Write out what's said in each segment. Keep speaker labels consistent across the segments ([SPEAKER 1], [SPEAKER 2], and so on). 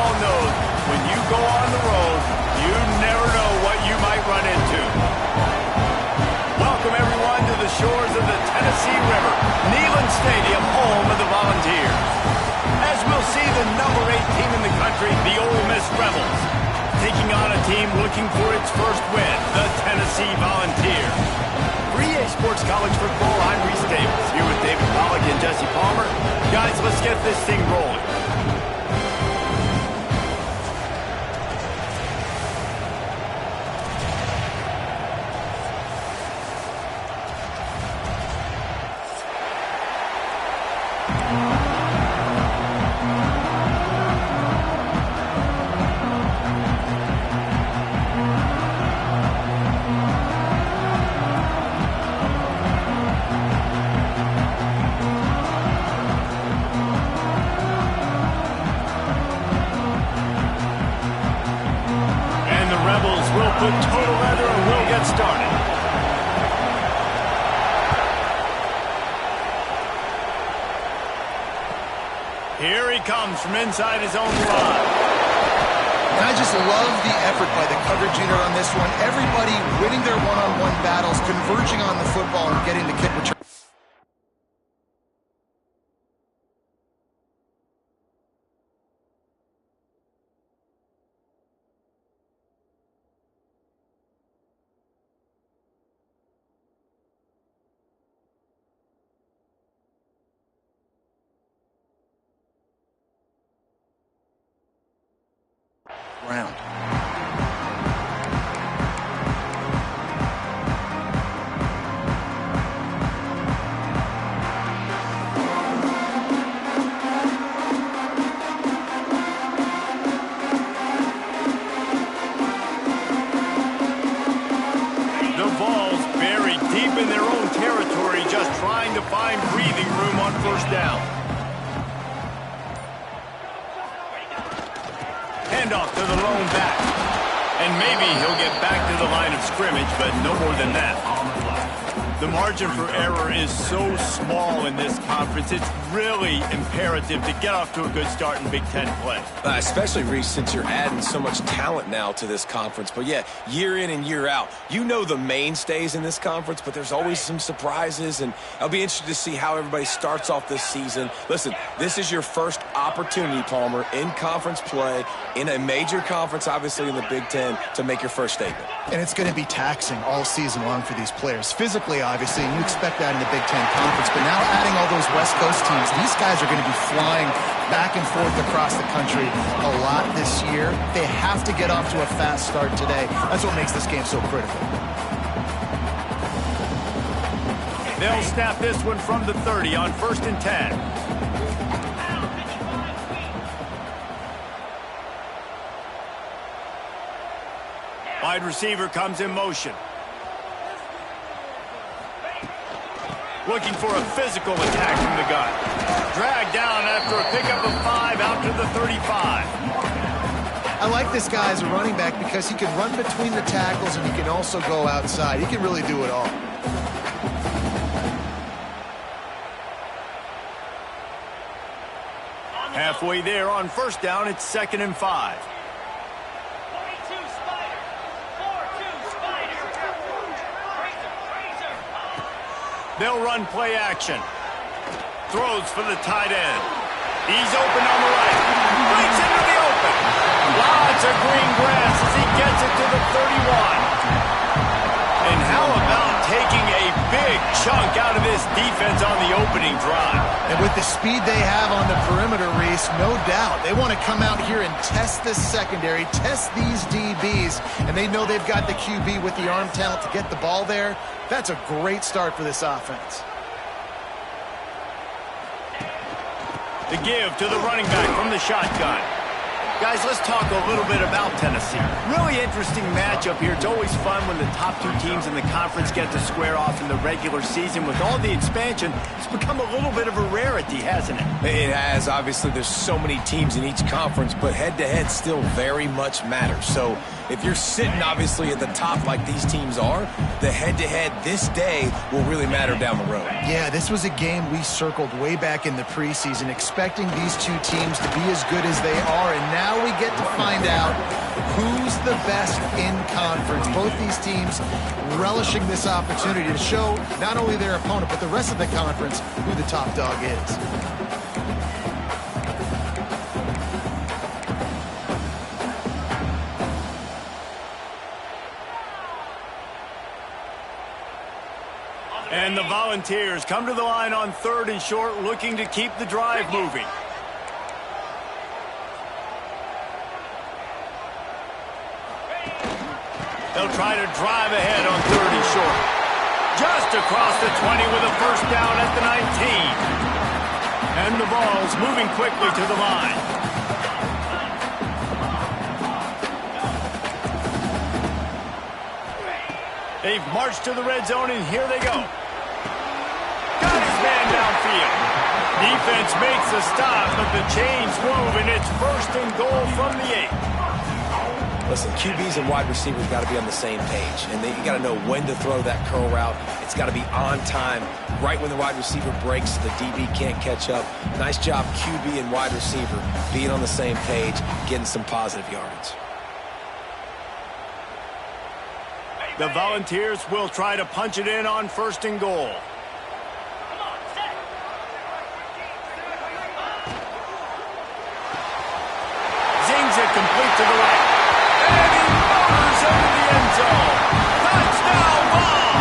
[SPEAKER 1] football knows when you go on the road, you never know what you might run into. Welcome, everyone, to the shores of the Tennessee River, Neyland Stadium, home of the Volunteers. As we'll see the number 8 team in the country, the Ole Miss Rebels, taking on a team looking for its first win, the Tennessee Volunteers. For EA Sports College Football, I'm Reese Davis, here with David Pollack and Jesse Palmer. Guys, let's get this thing rolling. Put total leather and we'll get started. Here he comes from inside his own 5.
[SPEAKER 2] And I just love the effort by the coverage unit on this one. Everybody winning their one-on-one battles, converging on the football and getting the kick return. Round.
[SPEAKER 1] The ball's buried deep in their own territory, just trying to find breathing room on first down. Handoff to the lone back. And maybe he'll get back to the line of scrimmage, but no more than that. The margin for error is so small in this conference, it's really imperative to get off to a good start in Big Ten play.
[SPEAKER 3] Especially, Reese, since you're adding so much talent now to this conference. But yeah, year in and year out, you know the mainstays in this conference, but there's always some surprises, and I'll be interested to see how everybody starts off this season. Listen, this is your first opportunity, Palmer, in conference play, in a major conference, obviously in the Big Ten, to make your first statement.
[SPEAKER 2] And it's going to be taxing all season long for these players. Physically, obviously, and you expect that in the Big Ten Conference. But now adding all those West Coast teams, these guys are going to be flying back and forth across the country a lot this year. They have to get off to a fast start today. That's what makes this game so critical.
[SPEAKER 1] They'll snap this one from the 30 on 1st and 10. Wide receiver comes in motion. Looking for a physical attack from the gun. Dragged down after a pickup of 5 out to the 35.
[SPEAKER 2] I like this guy as a running back because he can run between the tackles and he can also go outside. He can really do it all.
[SPEAKER 1] Halfway there on first down, it's 2nd and 5. They'll run play action. Throws for the tight end. He's open on the right. Breaks into the open. Lots of green grass as he gets it to the 31. And how about taking a big chunk out of this defense on the opening drive?
[SPEAKER 2] And with the speed they have on the perimeter, Reese, no doubt, they want to come out here and test this secondary, test these DBs, and they know they've got the QB with the arm talent to get the ball there. That's a great start for this offense.
[SPEAKER 1] The give to the running back from the shotgun. Guys, let's talk a little bit about Tennessee. Really interesting matchup here. It's always fun when the top 2 teams in the conference get to square off in the regular season. With all the expansion, it's become a little bit of a rarity, hasn't it?
[SPEAKER 3] It has. Obviously, there's so many teams in each conference, but head-to-head still very much matters. So if you're sitting, obviously, at the top like these teams are, the head-to-head this day will really matter down the road.
[SPEAKER 2] Yeah, this was a game we circled way back in the preseason, expecting these 2 teams to be as good as they are, and now now we get to find out who's the best in conference. Both these teams relishing this opportunity to show not only their opponent, but the rest of the conference who the top dog is.
[SPEAKER 1] And the Volunteers come to the line on 3rd and short, looking to keep the drive moving. They'll try to drive ahead on 3rd and short. Just across the 20 with a first down at the 19. And the ball's moving quickly to the line. They've marched to the red zone, and here they go. Got his man downfield. Defense makes a stop, but the chains move, and it's 1st and goal from the 8.
[SPEAKER 3] Listen, QBs and wide receivers got to be on the same page, and you got to know when to throw that curl route. It's got to be on time, right when the wide receiver breaks, the DB can't catch up. Nice job, QB and wide receiver, being on the same page, getting some positive yardage.
[SPEAKER 1] The Volunteers will try to punch it in on 1st and goal. Zings it complete to the right. And he motors into the end zone. Touchdown ball!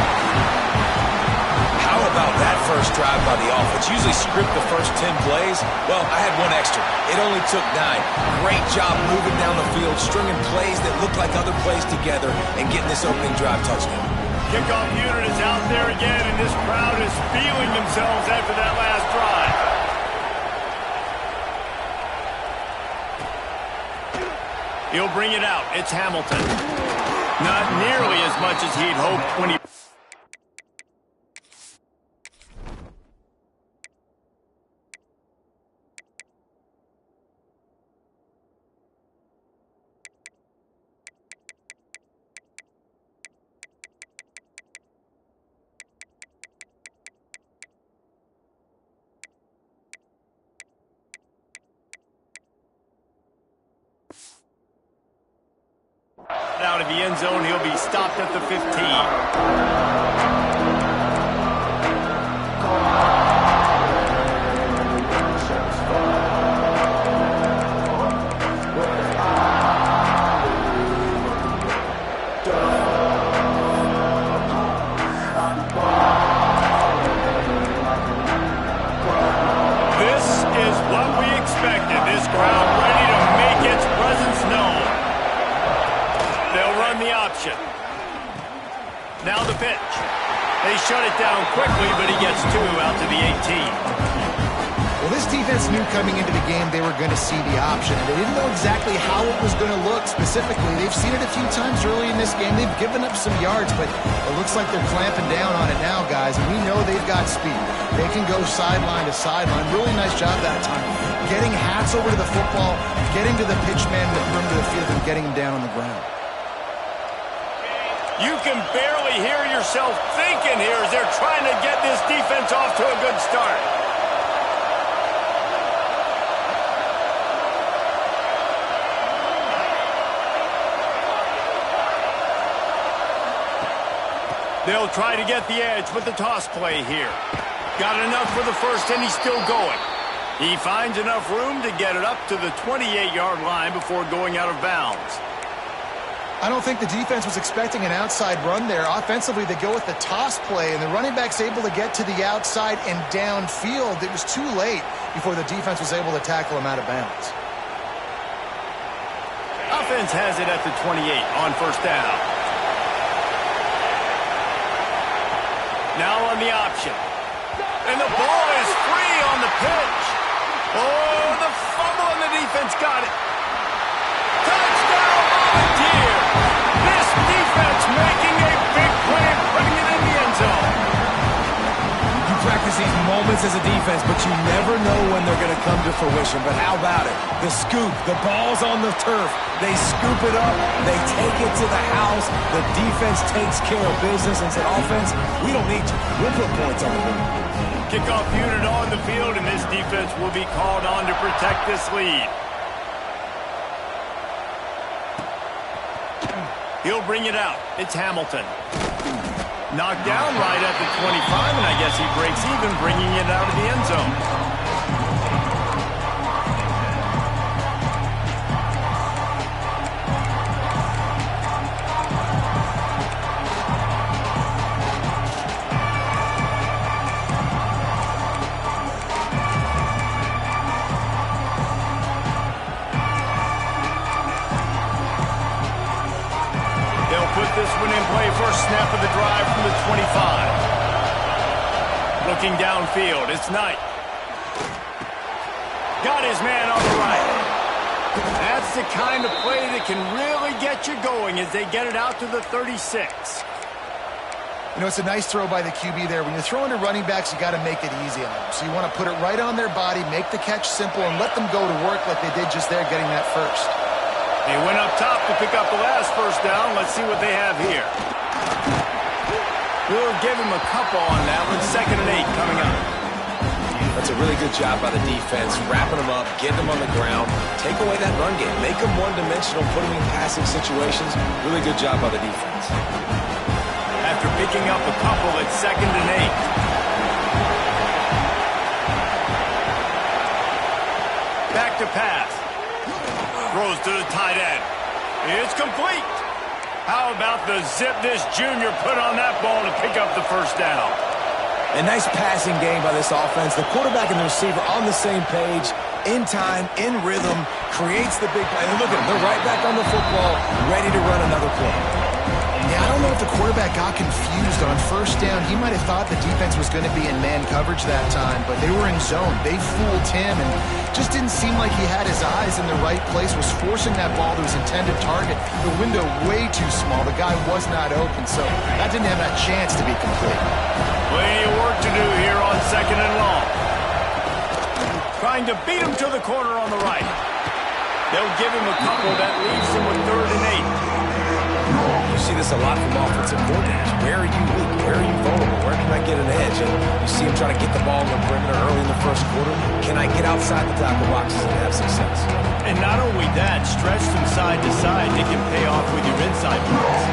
[SPEAKER 3] How about that first drive by the offense? Usually script the first 10 plays. Well, I had one extra. It only took 9. Great job moving down the field, stringing plays that look like other plays together, and getting this opening drive touchdown.
[SPEAKER 1] Kickoff unit is out there again, and this crowd is feeling themselves after that last drive. He'll bring it out. It's Hamilton. Not nearly as much as he'd hoped when he... out of the end zone. He'll be stopped at the 15. Now the pitch. They shut it down quickly, but he gets 2 out to the 18.
[SPEAKER 2] Well, this defense knew coming into the game they were going to see the option. They didn't know exactly how it was going to look specifically. They've seen it a few times early in this game. They've given up some yards, but it looks like they're clamping down on it now, guys. And we know they've got speed. They can go sideline to sideline. Really nice job that time. Getting hats over to the football, getting to the pitch man in the perimeter of the field, and getting him down on the ground.
[SPEAKER 1] You can barely hear yourself thinking here as they're trying to get this defense off to a good start. They'll try to get the edge with the toss play here. Got enough for the first, and he's still going. He finds enough room to get it up to the 28-yard line before going out of bounds.
[SPEAKER 2] I don't think the defense was expecting an outside run there. Offensively, they go with the toss play, and the running back's able to get to the outside and downfield. It was too late before the defense was able to tackle him out of bounds.
[SPEAKER 1] Offense has it at the 28 on first down. Now on the option. And the ball is free on the pitch. Oh, the fumble, and the defense got it. Touchdown, Volunteer! This defense making a big play, putting it in the end zone.
[SPEAKER 3] You practice these moments as a defense, but you never know when they're going to come to fruition. But how about it? The scoop, the ball's on the turf. They scoop it up, they take it to the house. The defense takes care of business and said, offense, we don't need you. We'll put points on the board.
[SPEAKER 1] Kickoff unit on the field, and this defense will be called on to protect this lead. He'll bring it out. It's Hamilton. Knocked down right at the 25, and I guess he breaks even, bringing it out of the end zone. This one in play, first snap of the drive from the 25. Looking downfield, it's Knight. Got his man on the right. That's the kind of play that can really get you going as they get it out to the 36.
[SPEAKER 2] You know, it's a nice throw by the QB there. When you're throwing to running backs, you got to make it easy on them. So you want to put it right on their body, make the catch simple, and let them go to work like they did just there, getting that first.
[SPEAKER 1] They went up top to pick up the last first down. Let's see what they have here. We'll give him a couple on that one. 2nd and 8 coming up.
[SPEAKER 3] That's a really good job by the defense, wrapping them up, getting them on the ground, take away that run game, make them one-dimensional, put them in passing situations. Really good job by the defense.
[SPEAKER 1] After picking up a couple, it's 2nd and 8. Back to pass. Throws to the tight end. It's complete. How about the zip this junior put on that ball to pick up the first down?
[SPEAKER 3] A nice passing game by this offense. The quarterback and the receiver on the same page, in time, in rhythm, creates the big play. And look at them. They're right back on the football, ready to run another play.
[SPEAKER 2] Yeah, I don't know if the quarterback got confused on first down. He might have thought the defense was going to be in man coverage that time, but they were in zone. They fooled him and just didn't seem like he had his eyes in the right place, was forcing that ball to his intended target. The window way too small. The guy was not open, so that didn't have that chance to be complete.
[SPEAKER 1] Plenty of work to do here on 2nd and long. Trying to beat him to the corner on the right. They'll give him a couple. That leaves him with 3rd and 8.
[SPEAKER 3] You see this a lot from offensive coordinators. Where are you weak? Where are you vulnerable? Where can I get an edge? And you see him trying to get the ball in the perimeter early in the first quarter. Can I get outside the tackle boxes and have success?
[SPEAKER 1] And not only that, stretch from side to side, they can pay off with your inside moves.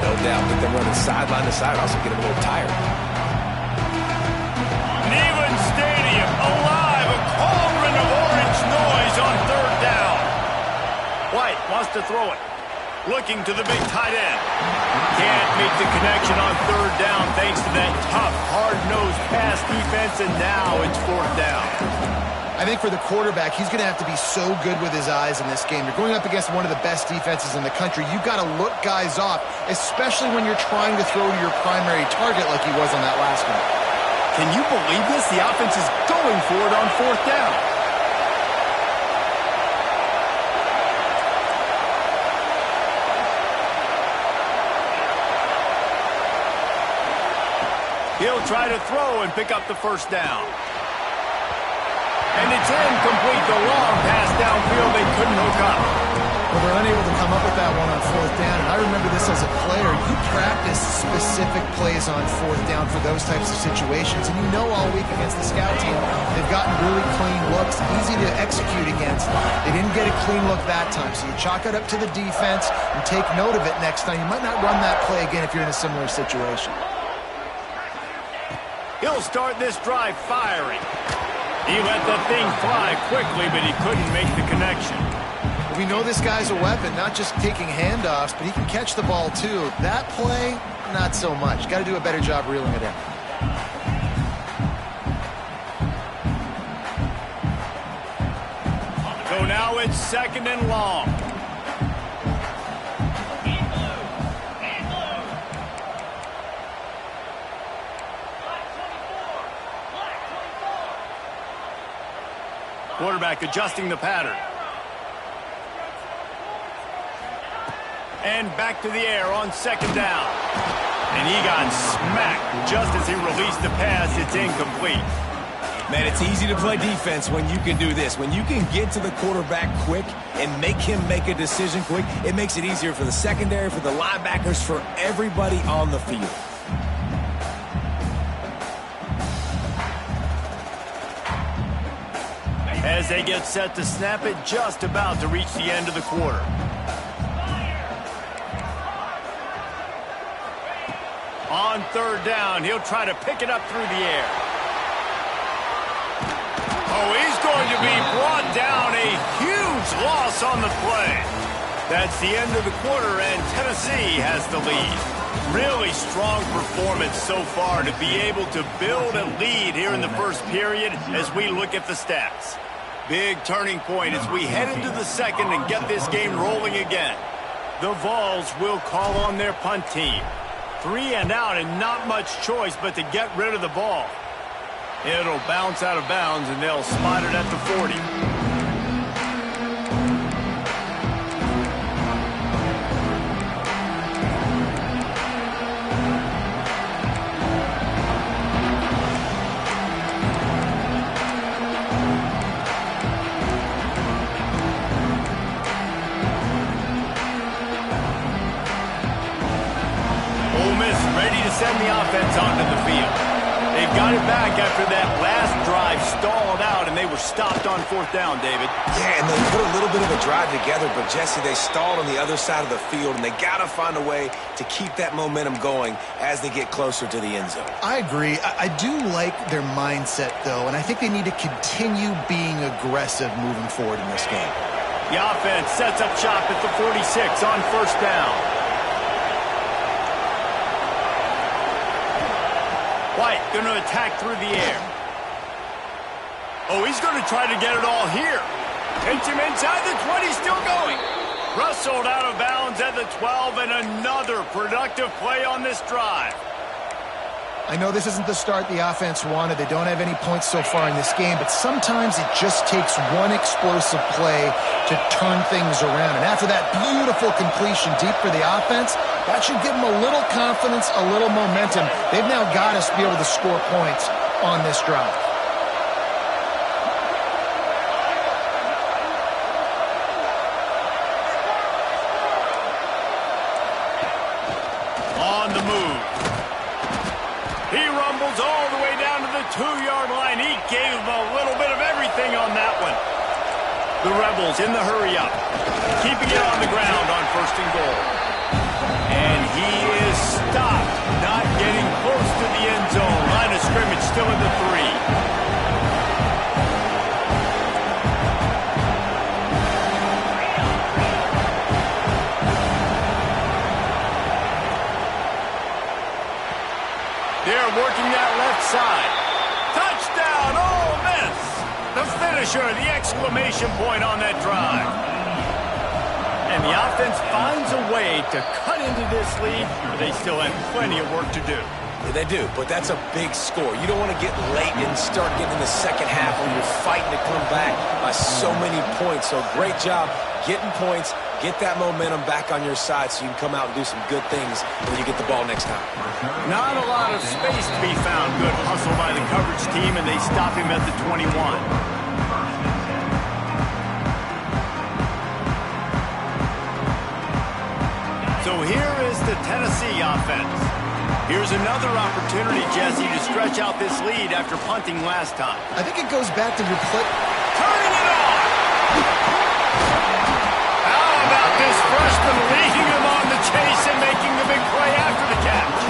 [SPEAKER 3] No doubt. Get them running sideline to side. Also get them a little tired.
[SPEAKER 1] Neyland Stadium alive. A cauldron of orange noise on 3rd down. White wants to throw it. Looking to the big tight end. Can't make the connection on 3rd down thanks to that tough, hard-nosed pass defense, and now it's 4th down.
[SPEAKER 2] I think for the quarterback, he's going to have to be so good with his eyes in this game. You're going up against one of the best defenses in the country. You've got to look guys off, especially when you're trying to throw to your primary target like he was on that last one.
[SPEAKER 1] Can you believe this? The offense is going for it on 4th down. He'll try to throw and pick up the first down. And it's incomplete. The long pass downfield, they couldn't hook up.
[SPEAKER 2] Well, they're unable to come up with that one on 4th down. And I remember this as a player. You practice specific plays on 4th down for those types of situations. And you know all week against the scout team, they've gotten really clean looks, easy to execute against. They didn't get a clean look that time. So you chalk it up to the defense and take note of it next time. You might not run that play again if you're in a similar situation.
[SPEAKER 1] He'll start this drive firing. He let the thing fly quickly, but he couldn't make the connection.
[SPEAKER 2] Well, we know this guy's a weapon, not just taking handoffs, but he can catch the ball too. That play, not so much. Got to do a better job reeling it in.
[SPEAKER 1] So now it's 2nd and long. Quarterback adjusting the pattern. And back to the air on 2nd down. And he got smacked just as he released the pass. It's incomplete.
[SPEAKER 3] Man, it's easy to play defense when you can do this. When you can get to the quarterback quick and make him make a decision quick, it makes it easier for the secondary, for the linebackers, for everybody on the field.
[SPEAKER 1] As they get set to snap it, just about to reach the end of the quarter. On third down, he'll try to pick it up through the air. Oh, he's going to be brought down. A huge loss on the play. That's the end of the quarter, and Tennessee has the lead. Really strong performance so far to be able to build a lead here in the first period as we look at the stats. Big turning point as we head into the second and get this game rolling again. The Vols will call on their punt team. 3 and out and not much choice but to get rid of the ball. It'll bounce out of bounds and they'll spot it at the 40. Send the offense onto the field. They've got it back after that last drive stalled out, and they were stopped on fourth down, David.
[SPEAKER 3] Yeah, and they put a little bit of a drive together, but, Jesse, they stalled on the other side of the field, and they got to find a way to keep that momentum going as they get closer to the end zone.
[SPEAKER 2] I agree. I do like their mindset, though, and I think they need to continue being aggressive moving forward in this game.
[SPEAKER 1] The offense sets up shop at the 46 on first down. White going to attack through the air. Oh, he's going to try to get it all here. Hits him inside the 20, still going. Rustled out of bounds at the 12, and another productive play on this drive.
[SPEAKER 2] I know this isn't the start the offense wanted. They don't have any points so far in this game, but sometimes it just takes one explosive play to turn things around. And after that beautiful completion deep for the offense, that should give them a little confidence, a little momentum. They've now got us to be able to score points on this drive.
[SPEAKER 1] On the move. He rumbles all the way down to the 2-yard line. He gave him a little bit of everything on that one. The Rebels in the hurry up, keeping it on the ground on first and goal. And he is stopped, not getting close to the end zone. Line of scrimmage still at the 3. They're working that left side. Touchdown, Ole Miss! The finisher, the exclamation point on that drive. And the offense finds a way to cut into this lead, but they still have plenty of work to do.
[SPEAKER 3] Yeah, they do, but that's a big score. You don't want to get late and start getting in the second half when you're fighting to come back by so many points. So great job getting points, get that momentum back on your side so you can come out and do some good things when you get the ball next time.
[SPEAKER 1] Not a lot of space to be found. Good hustle by the coverage team, and they stop him at the 21. So here is the Tennessee offense. Here's another opportunity, Jesse, to stretch out this lead after punting last time.
[SPEAKER 2] I think it goes back to your play.
[SPEAKER 1] Turning it on! How about this freshman leading him on the chase and making the big play after the catch?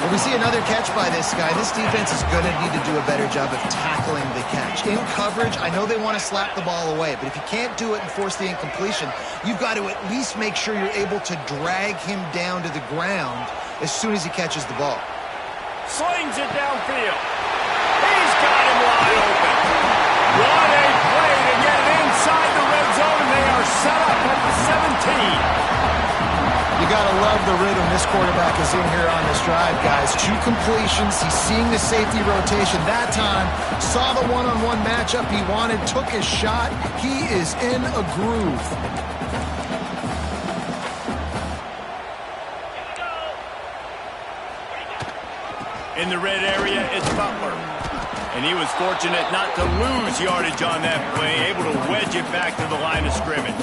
[SPEAKER 2] When we see another catch by this guy, this defense is going to need to do a better job of tackling the catch. In coverage, I know they want to slap the ball away, but if you can't do it and force the incompletion, you've got to at least make sure you're able to drag him down to the ground as soon as he catches the ball.
[SPEAKER 1] Slings it downfield. He's got him wide open. What a play to get it inside the red zone, and they are set up at the 17.
[SPEAKER 2] You got to love the rhythm this quarterback is in here on this drive, guys. 2 completions. He's seeing the safety rotation. That time, saw the one-on-one matchup he wanted, took his shot. He is in a groove.
[SPEAKER 1] In the red area, it's Butler. And he was fortunate not to lose yardage on that play, able to wedge it back to the line of scrimmage.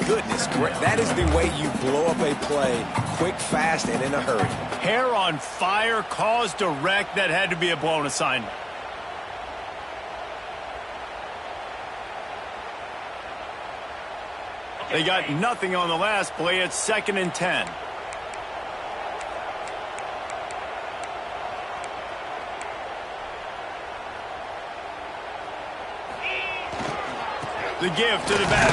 [SPEAKER 3] Goodness, that is the way you blow up a play, quick, fast, and in a hurry.
[SPEAKER 1] Hair on fire, caused a wreck. That had to be a blown assignment. They got nothing on the last play. It's 2nd and 10. The give to the back.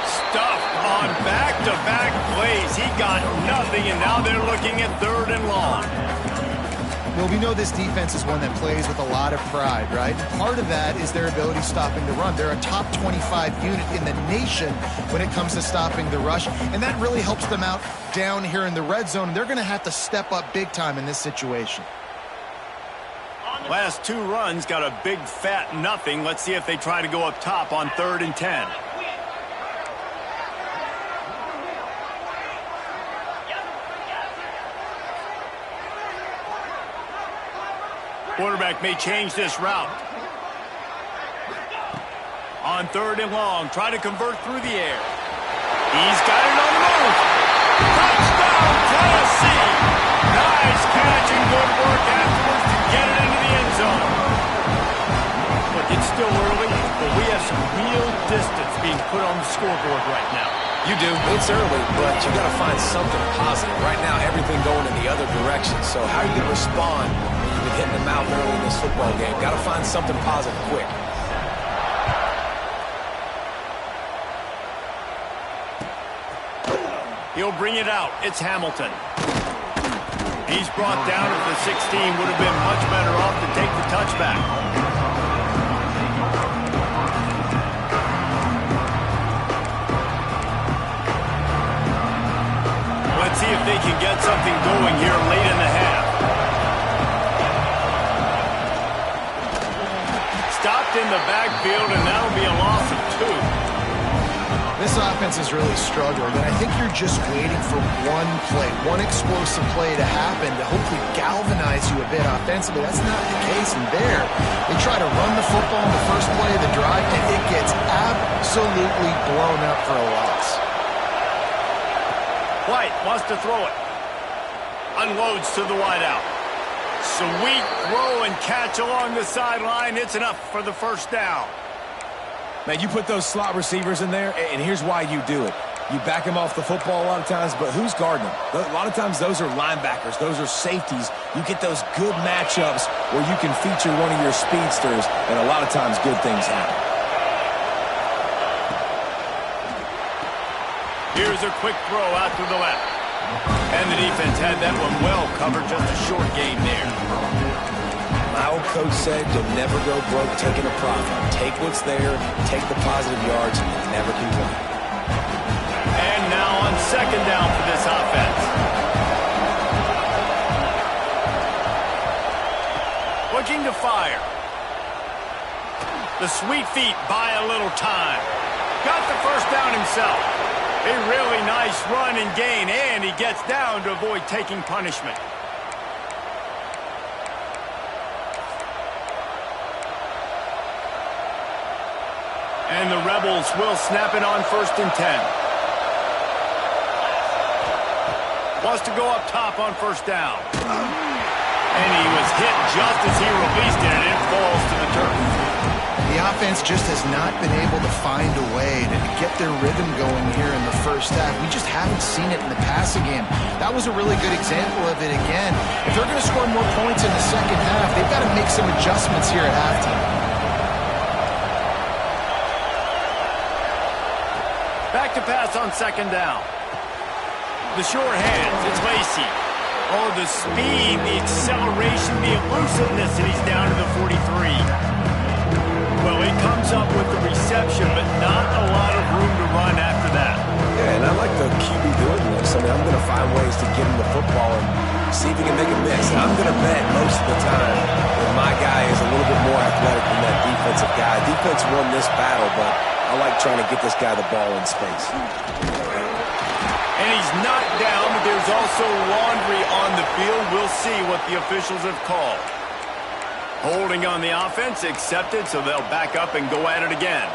[SPEAKER 1] Stuffed on back-to-back plays. He got nothing, and now they're looking at 3rd and long.
[SPEAKER 2] Well, we know this defense is one that plays with a lot of pride, right? Part of that is their ability stopping the run. They're a top 25 unit in the nation when it comes to stopping the rush, and that really helps them out down here in the red zone. They're going to have to step up big time in this situation.
[SPEAKER 1] Last 2 runs got a big fat nothing. Let's see if they try to go up top on 3rd and 10. Quarterback may change this route. On 3rd and long, try to convert through the air. He's got it on the move. Touchdown, Tennessee! Nice catch and good work afterwards to get it into the end zone. Look, it's still early, but we have some real distance being put on the scoreboard right now.
[SPEAKER 3] You do. It's early, but you got to find something positive. Right now, everything going in the other direction. So how are you going to respond when you've been hitting them out early in this football game? Got to find something positive quick.
[SPEAKER 1] He'll bring it out. It's Hamilton. He's brought down at the 16. Would have been much better off to take the touchback. Let's see if they can get something going here late in the half. Stopped in the backfield, and that'll be a loss of 2.
[SPEAKER 2] This offense is really struggling, and I think you're just waiting for one play, one explosive play to happen to hopefully galvanize you a bit offensively. That's not the case in there. They try to run the football in the first play of the drive, and it gets absolutely blown up for a loss.
[SPEAKER 1] White wants to throw it. Unloads to the wideout. Sweet throw and catch along the sideline. It's enough for the first down.
[SPEAKER 3] Man, you put those slot receivers in there, and here's why you do it. You back them off the football a lot of times, but who's guarding them? A lot of times those are linebackers. Those are safeties. You get those good matchups where you can feature one of your speedsters, and a lot of times good things happen.
[SPEAKER 1] Here's a quick throw out to the left. And the defense had that one well covered, just a short game there.
[SPEAKER 3] My old coach said you'll never go broke taking a profit. Take what's there, take the positive yards, and never complain.
[SPEAKER 1] And now on 2nd down for this offense. Looking to fire. The sweet feet buy a little time. Got the first down himself. A really nice run and gain, and he gets down to avoid taking punishment. And the Rebels will snap it on 1st and 10. Wants to go up top on 1st down. And he was hit just as he released it, and it falls to the turf.
[SPEAKER 2] The offense just has not been able to find a way to get their rhythm going here in the first half. We just haven't seen it in the passing game. That was a really good example of it again. If they're going to score more points in the second half, they've got to make some adjustments here at halftime.
[SPEAKER 1] Back to pass on 2nd down. The short hands, it's Lacey. Oh, the speed, the acceleration, the elusiveness, and he's down to the 43. Well, he comes up with the reception, but not a lot of room to run after that.
[SPEAKER 3] Yeah, and I like the QB doing this. I mean, I'm going to find ways to get him the football and see if he can make a miss. And I'm going to bet most of the time that my guy is a little bit more athletic than that defensive guy. Defense won this battle, but I like trying to get this guy the ball in space.
[SPEAKER 1] And he's knocked down, but there's also laundry on the field. We'll see what the officials have called. Holding on the offense, accepted, so they'll back up and go at it again.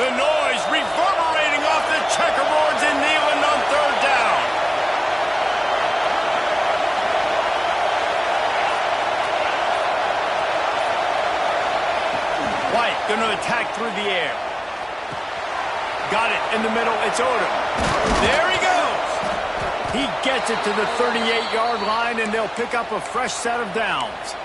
[SPEAKER 1] The noise reverberating off the checkerboards in Neyland on 3rd down. White going to attack through the air. Got it in the middle. It's Odom. There he goes. He gets it to the 38-yard line, and they'll pick up a fresh set of downs.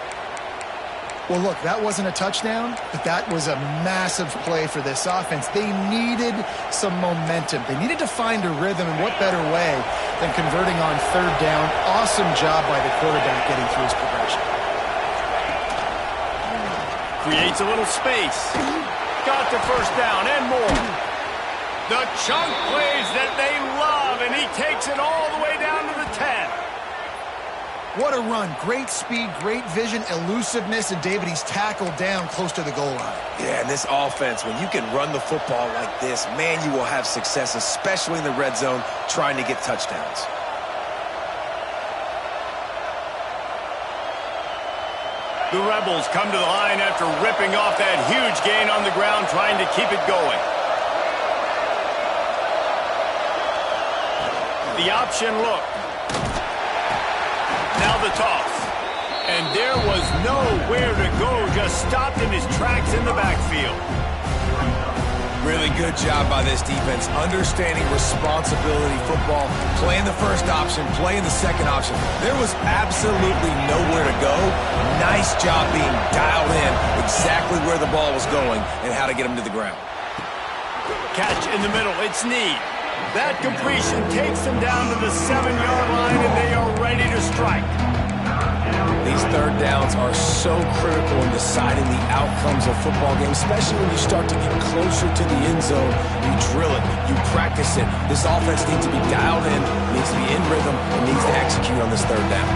[SPEAKER 2] Well, look, that wasn't a touchdown, but that was a massive play for this offense. They needed some momentum. They needed to find a rhythm, and what better way than converting on third down. Awesome job by the quarterback getting through his progression.
[SPEAKER 1] Creates a little space. Got the first down and more. The chunk plays that they love, and he takes it all the way down to the 10.
[SPEAKER 2] What a run. Great speed, great vision, elusiveness, and David, he's tackled down close to the goal line.
[SPEAKER 3] Yeah, and this offense, when you can run the football like this, man, you will have success, especially in the red zone, trying to get touchdowns.
[SPEAKER 1] The Rebels come to the line after ripping off that huge gain on the ground, trying to keep it going. The option look. Now the toss. And there was nowhere to go, just stopped in his tracks in the backfield.
[SPEAKER 3] Really good job by this defense, understanding responsibility football, playing the first option, playing the second option. There was absolutely nowhere to go. Nice job being dialed in exactly where the ball was going and how to get him to the ground.
[SPEAKER 1] Catch in the middle, it's Need. That completion takes them down to the 7-yard line, and they are ready to strike.
[SPEAKER 3] These third downs are so critical in deciding the outcomes of football games, especially when you start to get closer to the end zone. You drill it, you practice it. This offense needs to be dialed in, needs to be in rhythm, and needs to execute on this third down.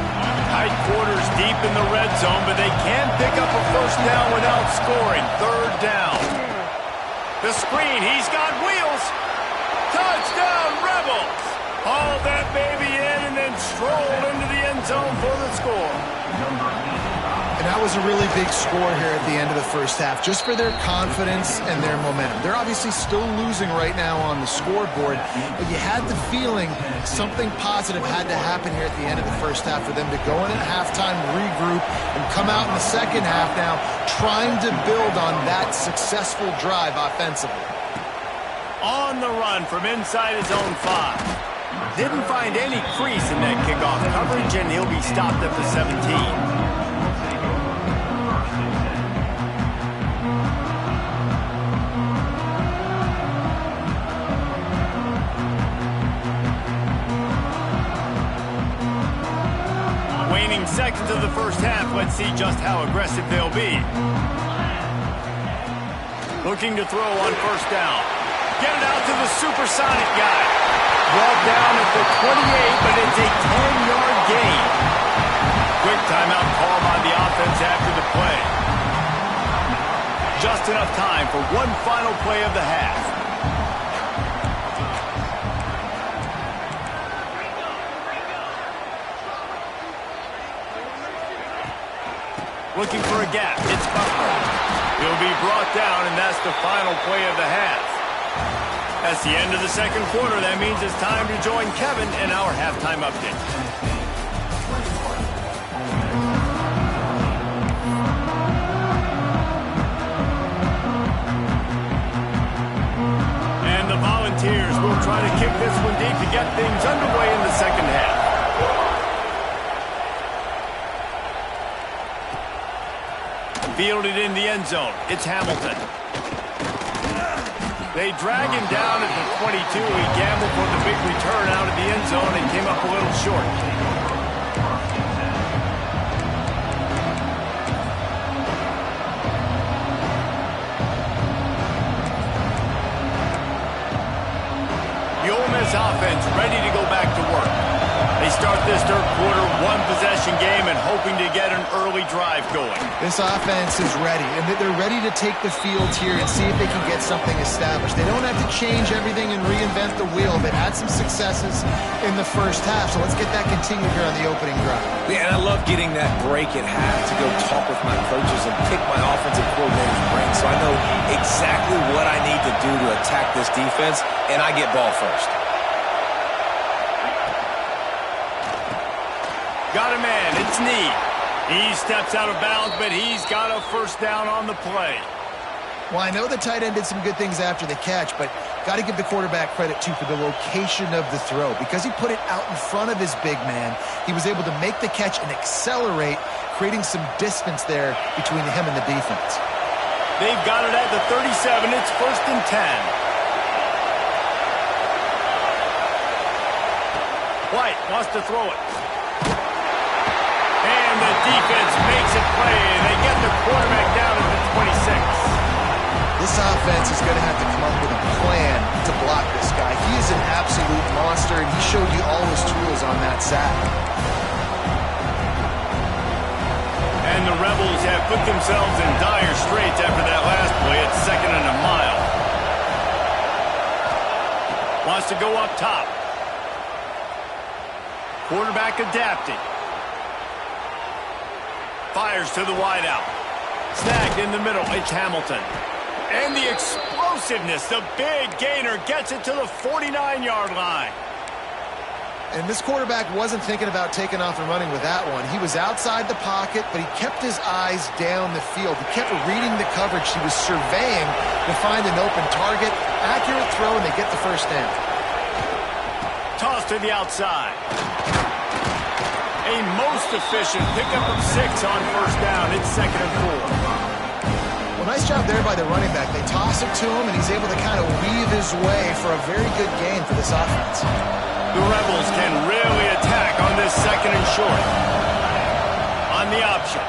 [SPEAKER 1] Tight quarters deep in the red zone, but they can't pick up a first down without scoring. Third down. The screen, he's got wheels. Touchdown, Rebels! Haul that baby in and then stroll into the end zone for the score.
[SPEAKER 2] And that was a really big score here at the end of the first half, just for their confidence and their momentum. They're obviously still losing right now on the scoreboard, but you had the feeling something positive had to happen here at the end of the first half for them to go in at halftime, regroup, and come out in the second half now trying to build on that successful drive offensively.
[SPEAKER 1] On the run from inside his own 5. Didn't find any crease in that kickoff coverage, and he'll be stopped at the 17. Waning seconds of the first half. Let's see just how aggressive they'll be. Looking to throw on first down. Get it out to the supersonic guy. Brought down at the 28, but it's a 10-yard gain. Quick timeout call by the offense after the play. Just enough time for one final play of the half. Looking for a gap. It's Butler. He'll be brought down, and that's the final play of the half. That's the end of the second quarter. That means it's time to join Kevin in our halftime update. And the Volunteers will try to kick this one deep to get things underway in the second half. Fielded in the end zone. It's Hamilton. They drag him down at the 22. He gambled for the big return out of the end zone and came up a little short. The Ole Miss offense ready to go back to work. They start this third quarter one-possession game and hoping to get an early drive going.
[SPEAKER 2] This offense is ready, and they're ready to take the field here and see if they can get something established. They don't have to change everything and reinvent the wheel. They've had some successes in the first half, so let's get that continued here on the opening drive.
[SPEAKER 3] Yeah, and I love getting that break at half to go talk with my coaches and pick my offensive coordinator's brain so I know exactly what I need to do to attack this defense, and I get ball first.
[SPEAKER 1] Got a man, it's Need. He steps out of bounds, but he's got a first down on the play.
[SPEAKER 2] Well, I know the tight end did some good things after the catch, but Got to give the quarterback credit, too, for the location of the throw. Because he put it out in front of his big man, he was able to make the catch and accelerate, creating some distance there between him and the defense.
[SPEAKER 1] They've got it at the 37. It's 1st and 10. White wants to throw it. And the defense makes it play. They get the quarterback down at the 26.
[SPEAKER 2] This offense is going to have to come up with a plan to block this guy. He is an absolute monster, and he showed you all his tools on that sack.
[SPEAKER 1] And the Rebels have put themselves in dire straits after that last play. It's 2nd and a mile. Wants to go up top. Quarterback adapting. Fires to the wideout. Snagged in the middle. It's Hamilton. And the explosiveness, the big gainer gets it to the 49-yard line.
[SPEAKER 2] And this quarterback wasn't thinking about taking off and running with that one. He was outside the pocket, but he kept his eyes down the field. He kept reading the coverage. He was surveying to find an open target. Accurate throw, and they get the first down.
[SPEAKER 1] Toss to the outside. A most efficient pickup of 6 on 1st down. It's 2nd and 4.
[SPEAKER 2] Well, nice job there by the running back. They toss it to him, and he's able to kind of weave his way for a very good gain for this offense.
[SPEAKER 1] The Rebels can really attack on this 2nd and short. On the option.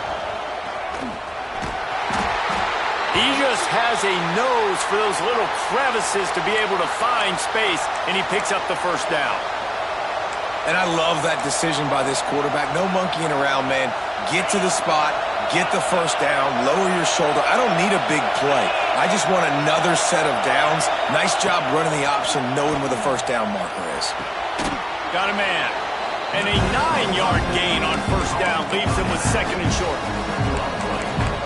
[SPEAKER 1] He just has a nose for those little crevices to be able to find space, and he picks up the 1st down.
[SPEAKER 3] And I love that decision by this quarterback. No monkeying around, man. Get to the spot, get the 1st down, lower your shoulder. I don't need a big play. I just want another set of downs. Nice job running the option, knowing where the 1st down marker is.
[SPEAKER 1] Got a man. And a 9-yard gain on 1st down leaves him with 2nd and short.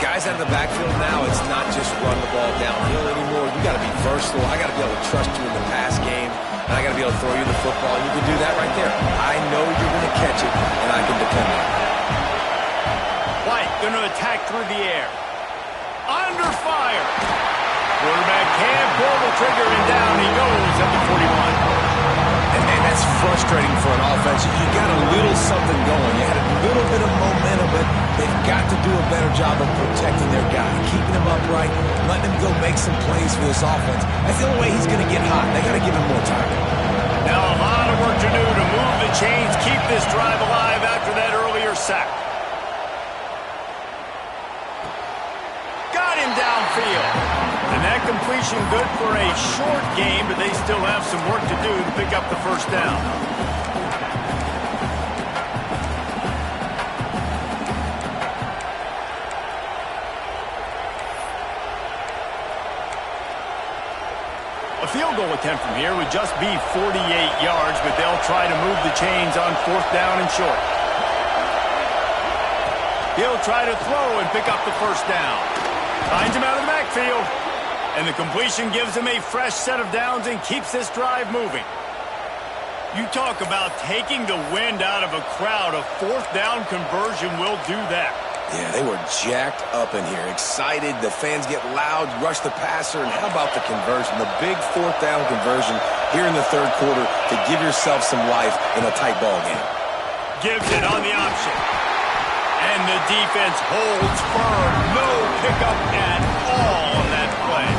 [SPEAKER 3] Guys out of the backfield now, it's not just run the ball downhill anymore. You got to be versatile. I got to be able to trust you in the pass game. And I got to be able to throw you the football. And you can do that right there. I know you're going to catch it, and I can depend on it.
[SPEAKER 1] White going to attack through the air. Under fire. Quarterback can't pull the trigger, and down he goes at the 41.
[SPEAKER 3] And that's frustrating for an offense. You got a little something going. You had a little bit of momentum, but they've got to do a better job of protecting their guy, keeping him upright, letting him go make some plays for this offense. That's the only way he's going to get hot. They got to give him more time.
[SPEAKER 1] Now a lot of work to do to move the chains, keep this drive alive after that earlier sack. Got him downfield. And that completion good for a short game, but they still have some work to do to pick up the 1st down. A field goal attempt from here would just be 48 yards, but they'll try to move the chains on 4th down and short. He'll try to throw and pick up the 1st down. Finds him out of the backfield. And the completion gives him a fresh set of downs and keeps this drive moving. You talk about taking the wind out of a crowd. A 4th down conversion will do that.
[SPEAKER 3] Yeah, they were jacked up in here, excited. The fans get loud, rush the passer, and how about the conversion? The big 4th down conversion here in the 3rd quarter to give yourself some life in a tight ball game.
[SPEAKER 1] Gives it on the option. And the defense holds firm. No pickup at all on that play.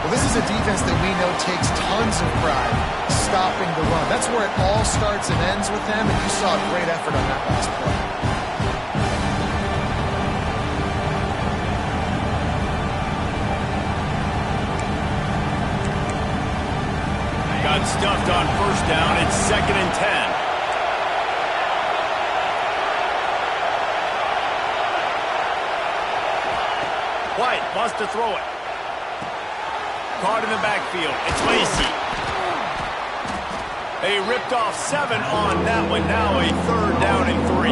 [SPEAKER 2] Well, this is a defense that we know takes tons of pride stopping the run. That's where it all starts and ends with them, and you saw a great effort on that last play.
[SPEAKER 1] Got stuffed on 1st down. It's 2nd and 10. White wants to throw it. Caught in the backfield. It's Lacey. They ripped off 7 on that one. Now a 3rd down and 3.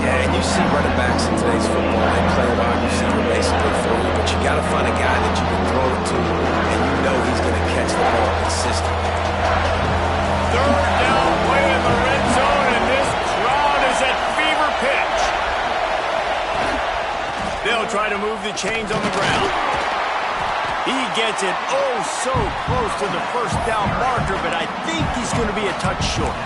[SPEAKER 3] Yeah, and you see running backs in today's football. They play a wide receiver basically for you, but you got to find a guy that you can throw it to, and you know he's going to catch the ball consistently.
[SPEAKER 1] 3rd down play in the red zone, and this crowd is at fever pitch. They'll try to move the chains on the ground. He gets it oh so close to the first down marker, but I think he's going to be a touch short.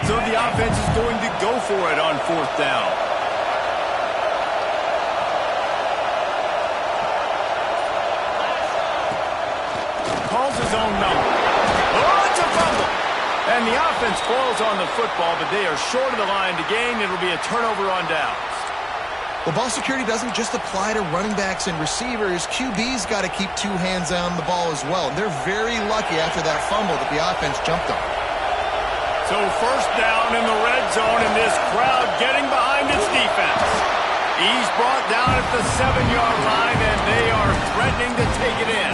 [SPEAKER 1] So the offense is going to go for it on fourth down. Calls his own number. Oh, it's a fumble. And the offense falls on the football, but they are short of the line to gain. It'll be a turnover on downs.
[SPEAKER 2] Well, ball security doesn't just apply to running backs and receivers. QB's got to keep two hands on the ball as well. And they're very lucky after that fumble that the offense jumped on.
[SPEAKER 1] So first down in the red zone, and this crowd getting behind its defense. He's brought down at the 7-yard line, and they are threatening to take it in.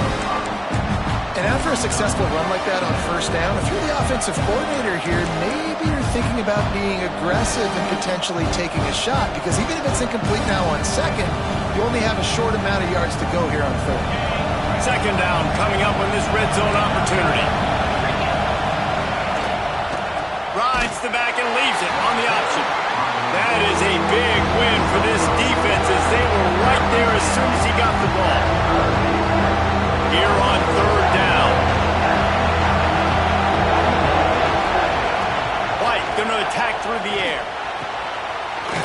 [SPEAKER 2] And after a successful run like that on first down, if you're the offensive coordinator here, maybe you're thinking about being aggressive and potentially taking a shot, because even if it's incomplete now on second, you only have a short amount of yards to go here on third.
[SPEAKER 1] Second down coming up on this red zone opportunity. Rides the back and leaves it on the option. That is a big win for this defense as they were right there as soon as he got the ball. Here on third down. White going to attack through the air.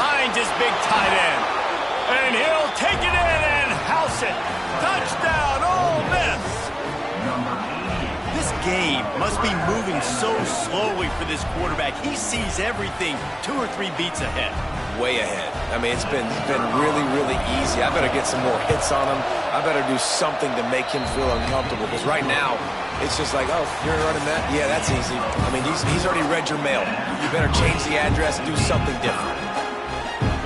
[SPEAKER 1] Finds his big tight end. And he'll take it in and house it. Touchdown, Ole Miss. This game must be moving so slowly for this quarterback. He sees everything 2 or 3 beats ahead.
[SPEAKER 3] Way ahead. I mean, it's been really, really easy. I better get some more hits on him. I better do something to make him feel uncomfortable, because right now, it's just like, oh, you're running that? Yeah, that's easy. I mean, he's already read your mail. You better change the address and do something different.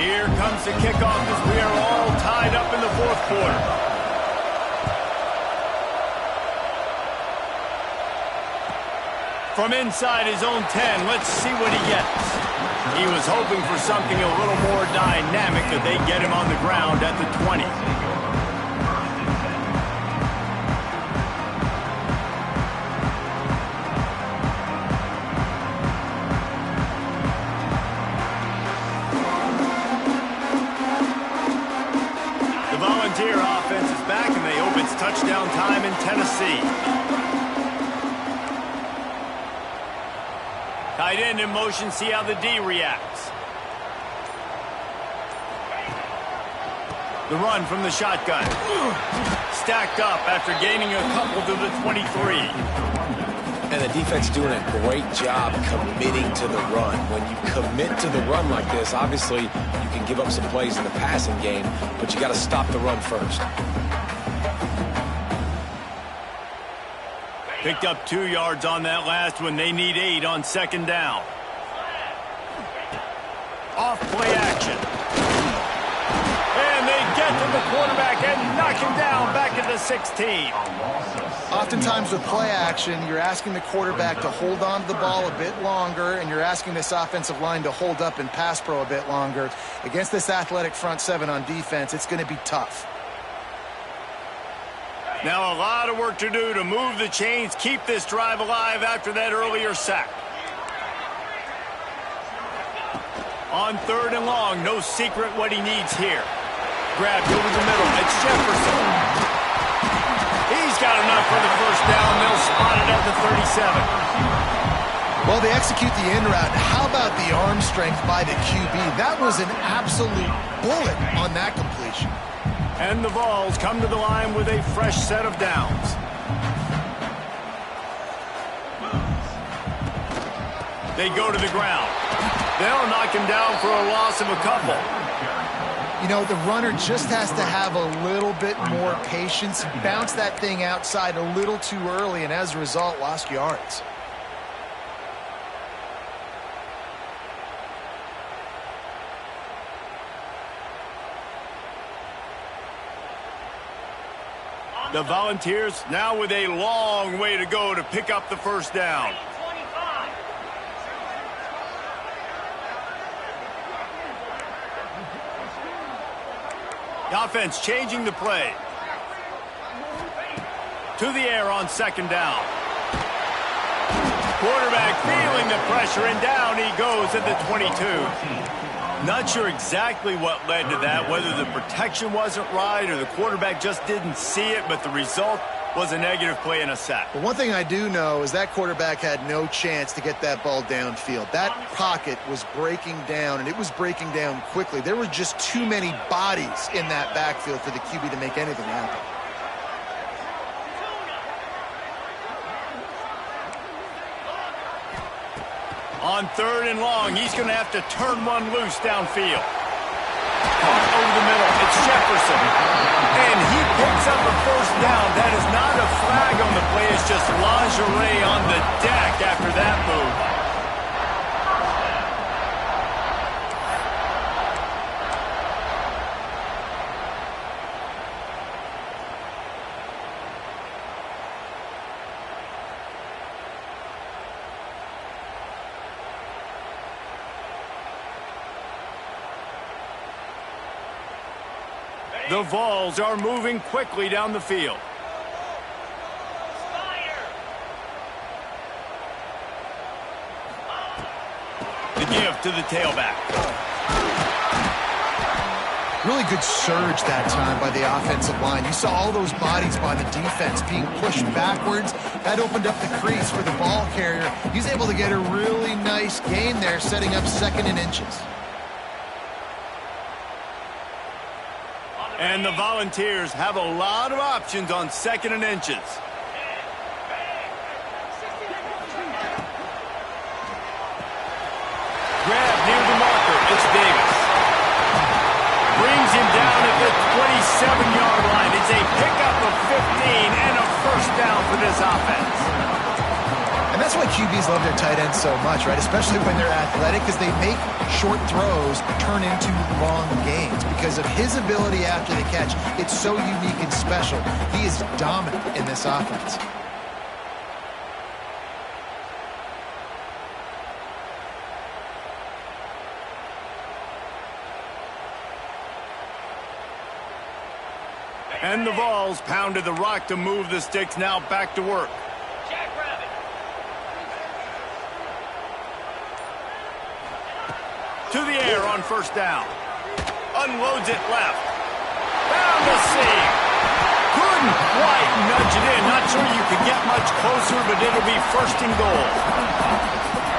[SPEAKER 1] Here comes the kickoff as we are all tied up in the fourth quarter. From inside his own 10, let's see what he gets. He was hoping for something a little more dynamic, but they get him on the ground at the 20. The Volunteer offense is back, and they hope it's touchdown time in Tennessee. Tight end in motion, see how the D reacts. The run from the shotgun. Stacked up after gaining a couple to the 23.
[SPEAKER 3] And the defense doing a great job committing to the run. When you commit to the run like this, obviously you can give up some plays in the passing game, but you got to stop the run first.
[SPEAKER 1] Picked up 2 yards on that last one. They need 8 on second down. Off play action. And they get to the quarterback and knock him down back at the 16.
[SPEAKER 2] Oftentimes with play action, you're asking the quarterback to hold on to the ball a bit longer, and you're asking this offensive line to hold up and pass pro a bit longer. Against this athletic front 7 on defense, it's going to be tough.
[SPEAKER 1] Now a lot of work to do to move the chains, keep this drive alive after that earlier sack. On third and long, no secret what he needs here. Grabbed over the middle. It's Jefferson. He's got enough for the first down. They'll spot it at the 37.
[SPEAKER 2] Well, they execute the in route. How about the arm strength by the QB? That was an absolute bullet on that completion.
[SPEAKER 1] And the Vols come to the line with a fresh set of downs. They go to the ground. They'll knock him down for a loss of a couple.
[SPEAKER 2] You know, the runner just has to have a little bit more patience. Bounce that thing outside a little too early, and as a result, lost yards.
[SPEAKER 1] The Volunteers now with a long way to go to pick up the first down. The offense changing the play. To the air on second down. Quarterback feeling the pressure, and down he goes at the 22. Not sure exactly what led to that, whether the protection wasn't right or the quarterback just didn't see it, but the result was a negative play and a sack.
[SPEAKER 2] But one thing I do know is that quarterback had no chance to get that ball downfield. That pocket was breaking down, and it was breaking down quickly. There were just too many bodies in that backfield for the QB to make anything happen.
[SPEAKER 1] On third and long, he's going to have to turn one loose downfield. Caught over the middle, it's Jefferson. And he picks up a first down. That is not a flag on the play, it's just lingerie on the deck after that move. The Vols are moving quickly down the field. The give to the tailback.
[SPEAKER 2] Really good surge that time by the offensive line. You saw all those bodies by the defense being pushed backwards. That opened up the crease for the ball carrier. He's able to get a really nice gain there, setting up second and inches.
[SPEAKER 1] And the Volunteers have a lot of options on second and inches. Grab near the marker. It's Davis. Brings him down at the 27-yard line. It's a pickup of 15 and a first down for this offense.
[SPEAKER 2] And that's why QBs love their tight ends so much, right? Especially when they're athletic, because they make short throws turn into long gains. Because of his ability after the catch, it's so unique and special. He is dominant in this offense.
[SPEAKER 1] And the Vols pounded the rock to move the sticks, now back to work. To the air on first down. Unloads it left. Found the seam. Couldn't quite nudge it in. Not sure you could get much closer, but it'll be first and goal.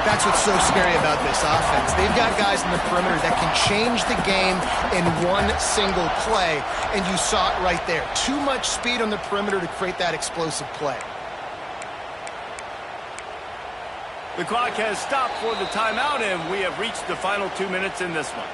[SPEAKER 2] That's what's so scary about this offense. They've got guys in the perimeter that can change the game in one single play, and you saw it right there. Too much speed on the perimeter to create that explosive play.
[SPEAKER 1] The clock has stopped for the timeout, and we have reached the final 2 minutes in this one.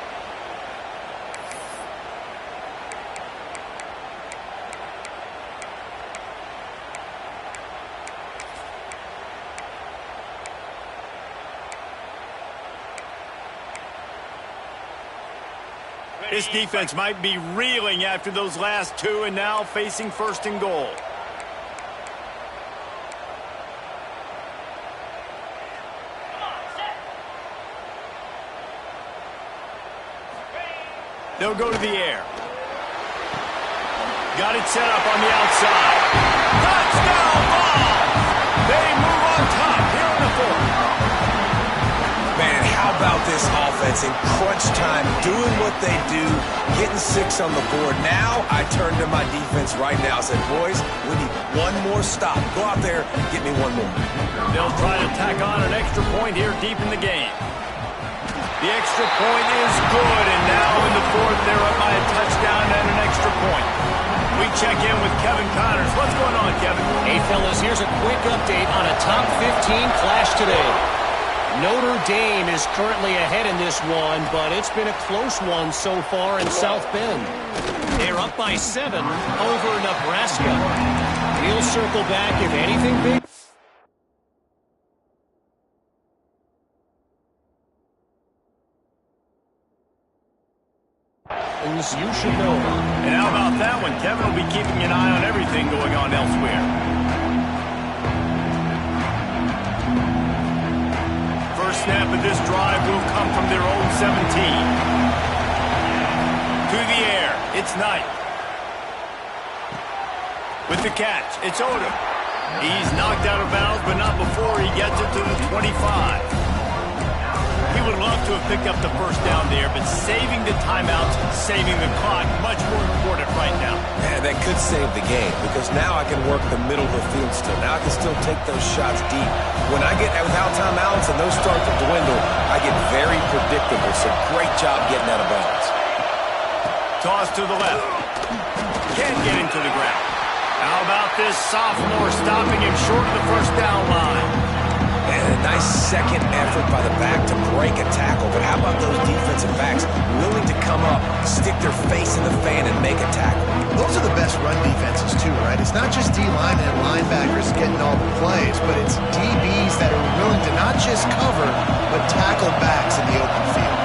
[SPEAKER 1] This defense might be reeling after those last two, and now facing first and goal. They'll go to the air. Got it set up on the outside. Touchdown ball! They move on top here in the fourth.
[SPEAKER 3] Man, how about this offense in crunch time, doing what they do, getting 6 on the board. Now I turn to my defense right now and said, boys, we need one more stop. Go out there and get me one more.
[SPEAKER 1] They'll try to tack on an extra point here deep in the game. The extra point is good, and now in the fourth, they're up by a touchdown and an extra point. We check in with Kevin Connors. What's going on, Kevin?
[SPEAKER 4] Hey, fellas, here's a quick update on a top 15 clash today. Notre Dame is currently ahead in this one, but it's been a close one so far in South Bend. They're up by 7 over Nebraska. We'll circle back if anything big. You should know.
[SPEAKER 1] And how about that one? Kevin will be keeping an eye on everything going on elsewhere. First snap of this drive will come from their own 17. To the air, it's Knight. With the catch, it's Odom. He's knocked out of bounds, but not before he gets it to the 25. He would love to have picked up the first down there, but saving the timeouts, saving the clock, much more important right now.
[SPEAKER 3] And that could save the game, because now I can work the middle of the field still. Now I can still take those shots deep. When I get without timeouts and those start to dwindle, I get very predictable. So great job getting out of bounds.
[SPEAKER 1] Toss to the left. Can't get him to the ground. How about this sophomore stopping him short of the first down line?
[SPEAKER 3] And a nice second effort by the back to break a tackle. But how about those defensive backs willing to come up, stick their face in the fan, and make a tackle?
[SPEAKER 2] Those are the best run defenses, too, right? It's not just D-linemen and linebackers getting all the plays, but it's DBs that are willing to not just cover, but tackle backs in the open field.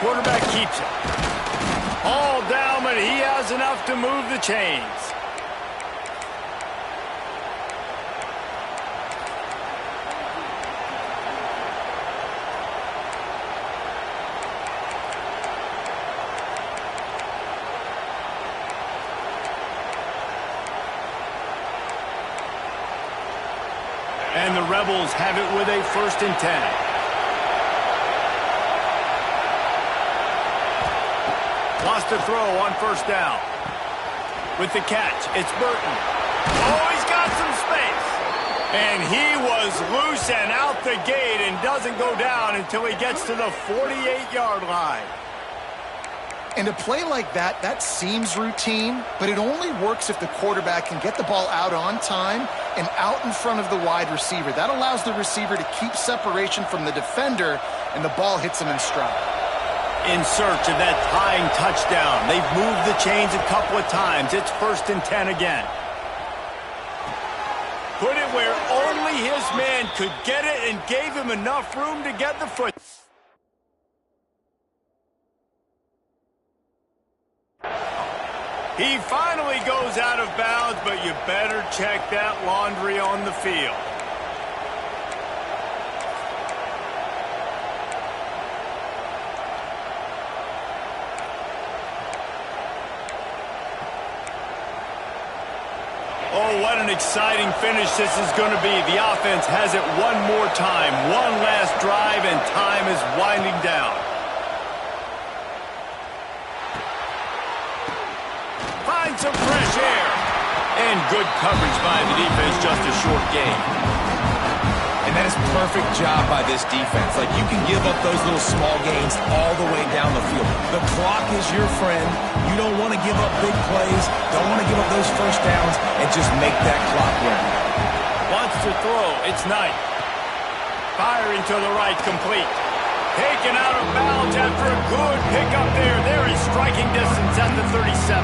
[SPEAKER 1] Quarterback keeps it. All down, but he has enough to move the chains. And the Rebels have it with a 1st and 10. Lost the throw on first down. With the catch, it's Burton. Oh, he's got some space. And he was loose and out the gate and doesn't go down until he gets to the 48-yard line.
[SPEAKER 2] And a play like that, that seems routine, but it only works if the quarterback can get the ball out on time and out in front of the wide receiver. That allows the receiver to keep separation from the defender, and the ball hits him in stride.
[SPEAKER 1] In search of that tying touchdown. They've moved the chains a couple of times. It's 1st and 10 again. Put it where only his man could get it and gave him enough room to get the foot. He finally goes out of bounds, but you better check that laundry on the field. Oh, what an exciting finish this is going to be. The offense has it one more time. One last drive, and time is winding down. Find some fresh air. And good coverage by the defense, just a short gain.
[SPEAKER 3] And that is perfect job by this defense. Like, you can give up those little small gains all the way down the field. The clock is your friend. You don't want to give up big plays. Don't want to give up those first downs and just make that clock run.
[SPEAKER 1] Wants to throw. It's Knight. Firing to the right, complete. Taken out of bounds after a good pickup there. There is striking distance at the 37.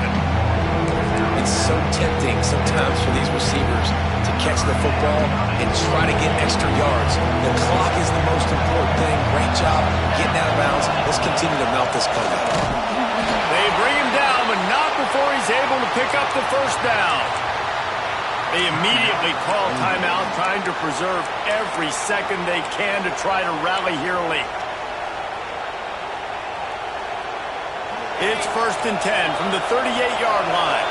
[SPEAKER 3] It's so tempting sometimes for these receivers to catch the football and try to get extra yards. The clock is the most important thing. Great job getting out of bounds. Let's continue to melt this comeback.
[SPEAKER 1] They bring him down, but not before he's able to pick up the first down. They immediately call timeout, trying to preserve every second they can to try to rally here late. It's 1st and 10 from the 38-yard line.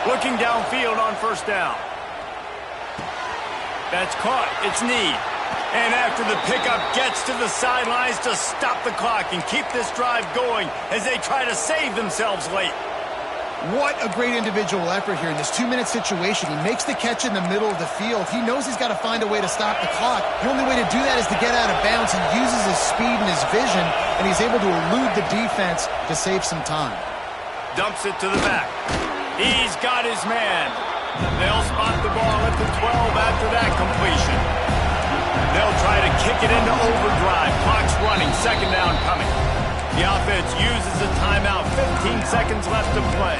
[SPEAKER 1] Looking downfield on first down. That's caught. It's Need. And after the pickup, gets to the sidelines to stop the clock and keep this drive going as they try to save themselves late.
[SPEAKER 2] What a great individual effort here in this 2-minute situation. He makes the catch in the middle of the field. He knows he's got to find a way to stop the clock. The only way to do that is to get out of bounds. He uses his speed and his vision, and he's able to elude the defense to save some time.
[SPEAKER 1] Dumps it to the back. He's got his man. They'll spot the ball at the 12 after that completion. They'll try to kick it into overdrive. Clock's running. Second down coming. The offense uses a timeout. 15 seconds left to play.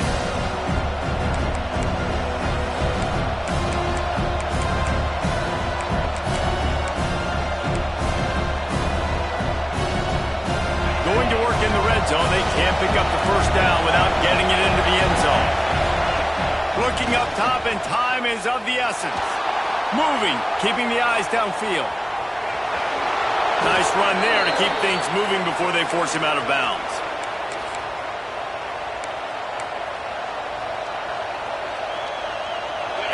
[SPEAKER 1] Going to work in the red zone. They can't pick up the first down without getting it into the end zone. Looking up top, and time is of the essence. Moving, keeping the eyes downfield. Nice run there to keep things moving before they force him out of bounds.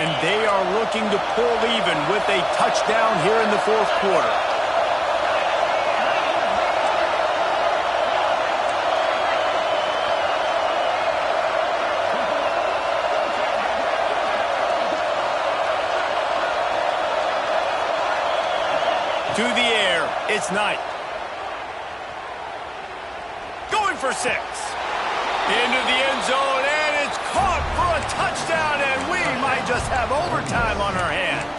[SPEAKER 1] And they are looking to pull even with a touchdown here in the fourth quarter. To the air, it's Knight. Going for 6. Into the end zone, and it's caught for a touchdown, and we might just have overtime on our hands.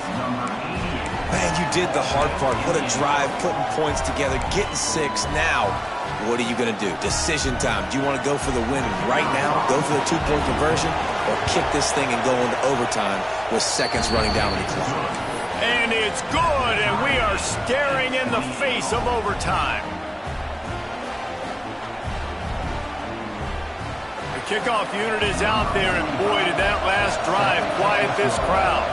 [SPEAKER 3] Man, you did the hard part. What a drive, putting points together, getting 6. Now, what are you going to do? Decision time. Do you want to go for the win right now, go for the 2-point conversion, or kick this thing and go into overtime with seconds running down on the clock?
[SPEAKER 1] And it's good, and we are staring in the face of overtime. The kickoff unit is out there, and boy, did that last drive quiet this crowd.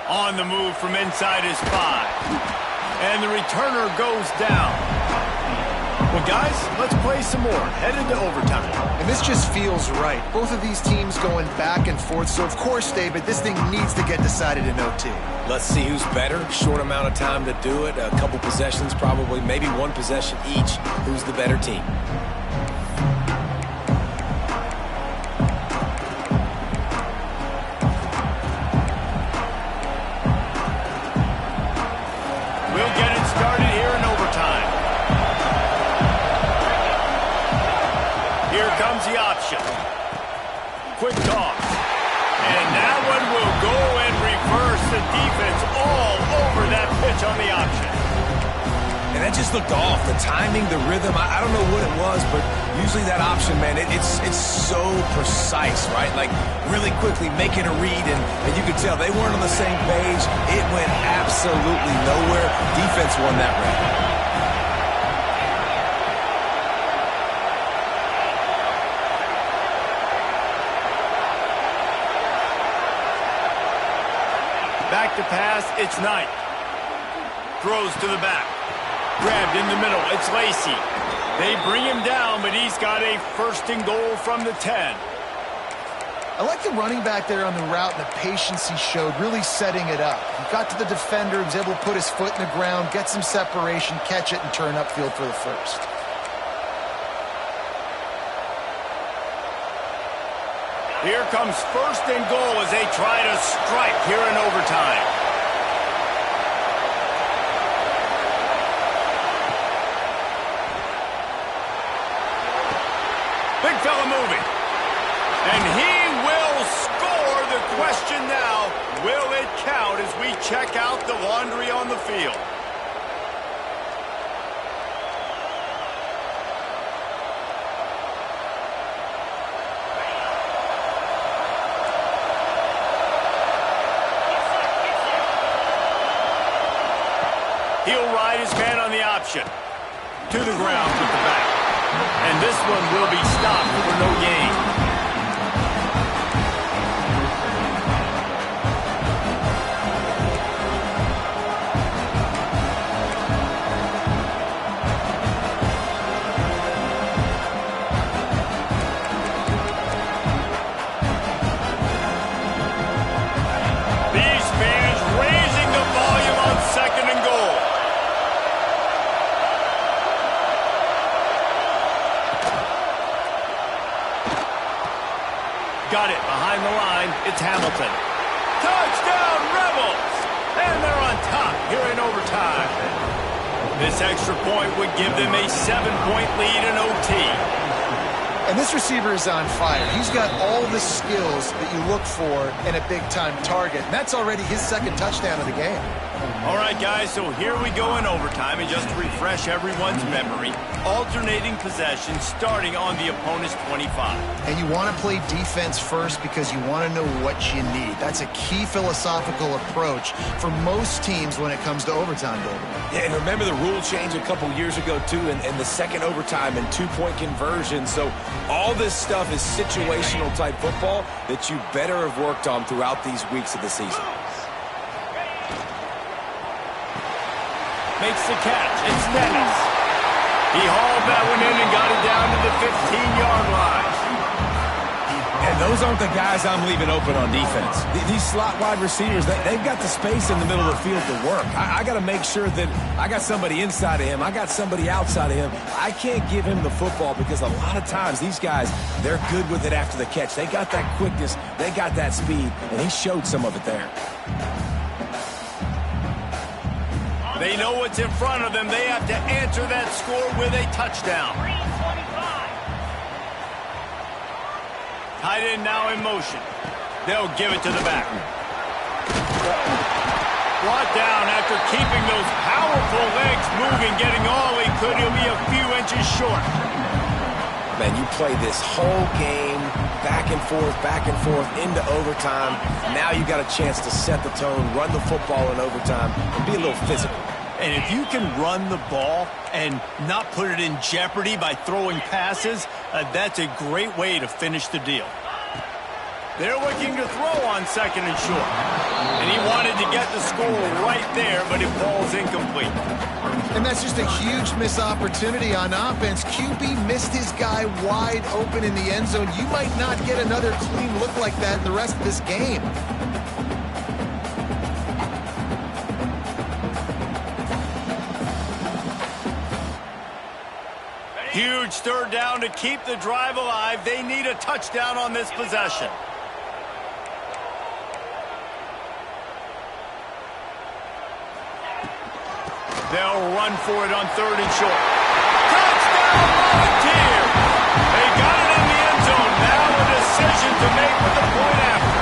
[SPEAKER 1] On the move from inside his 5. And the returner goes down. Well, guys, let's play some more. Headed to overtime.
[SPEAKER 2] And this just feels right. Both of these teams going back and forth. So, of course, David, this thing needs to get decided in OT.
[SPEAKER 3] Let's see who's better. Short amount of time to do it. A couple possessions probably. Maybe one possession each. Who's the better team?
[SPEAKER 1] We'll get it started here in overtime. Here comes the option. Quick toss. And that one will go and reverse the defense all over that pitch on the option.
[SPEAKER 3] And that just looked off. The timing, the rhythm, I don't know what it was, but usually that option, man, it's so precise, right? Like really quickly making a read, and you could tell they weren't on the same page. It went absolutely nowhere. Defense won that round.
[SPEAKER 1] Back to pass, it's Knight. Throws to the back. Grabbed in the middle, it's Lacy. They bring him down, but he's got a 1st and goal from the 10.
[SPEAKER 2] I like the running back there on the route and the patience he showed, really setting it up. He got to the defender, was able to put his foot in the ground, get some separation, catch it, and turn upfield for the 1st.
[SPEAKER 1] Here comes 1st and goal as they try to strike here in overtime. Big fella moving. And he will score. The question now, will it count as we check out the laundry on the field? He'll ride his man on the option. To the ground with the back. And this one will be stopped for no gain. These fans raising the volume on 2nd and goal. Got it behind the line. It's Hamilton. Touchdown, Rebels! And they're on top here in overtime. This extra point would give them a 7-point lead in OT.
[SPEAKER 2] And this receiver is on fire. He's got all the skills that you look for in a big-time target. And that's already his second touchdown of the game.
[SPEAKER 1] All right, guys, so here we go in overtime. And just to refresh everyone's memory, alternating possession starting on the opponent's 25.
[SPEAKER 2] And you want to play defense first because you want to know what you need. That's a key philosophical approach for most teams when it comes to overtime, David.
[SPEAKER 3] Yeah, and remember the rule change a couple years ago, too, in the second overtime and two-point conversion. So all this stuff is situational type football that you better have worked on throughout these weeks of the season.
[SPEAKER 1] Makes the catch. It's Dennis. He hauled that one in and got it down to the 15-yard line.
[SPEAKER 3] And those aren't the guys I'm leaving open on defense. These slot wide receivers, they've got the space in the middle of the field to work. I got to make sure that I got somebody inside of him. I got somebody outside of him. I can't give him the football because a lot of times these guys, they're good with it after the catch. They got that quickness. They got that speed, and he showed some of it there.
[SPEAKER 1] They know what's in front of them. They have to answer that score with a touchdown. Tight end now in motion. They'll give it to the back. Brought down after keeping those powerful legs moving, getting all he could. He'll be a few inches short.
[SPEAKER 3] Man, you play this whole game back and forth into overtime. Now you got a chance to set the tone, run the football in overtime, and be a little physical.
[SPEAKER 1] And if you can run the ball and not put it in jeopardy by throwing passes, that's a great way to finish the deal. They're looking to throw on second and short. And he wanted to get the score right there, but it falls incomplete.
[SPEAKER 2] And that's just a huge missed opportunity on offense. QB missed his guy wide open in the end zone. You might not get another clean look like that in the rest of this game.
[SPEAKER 1] Huge third down to keep the drive alive. They need a touchdown on this possession. They'll run for it on third and short. Touchdown, Volunteer! They got it in the end zone. Now a decision to make with the point after.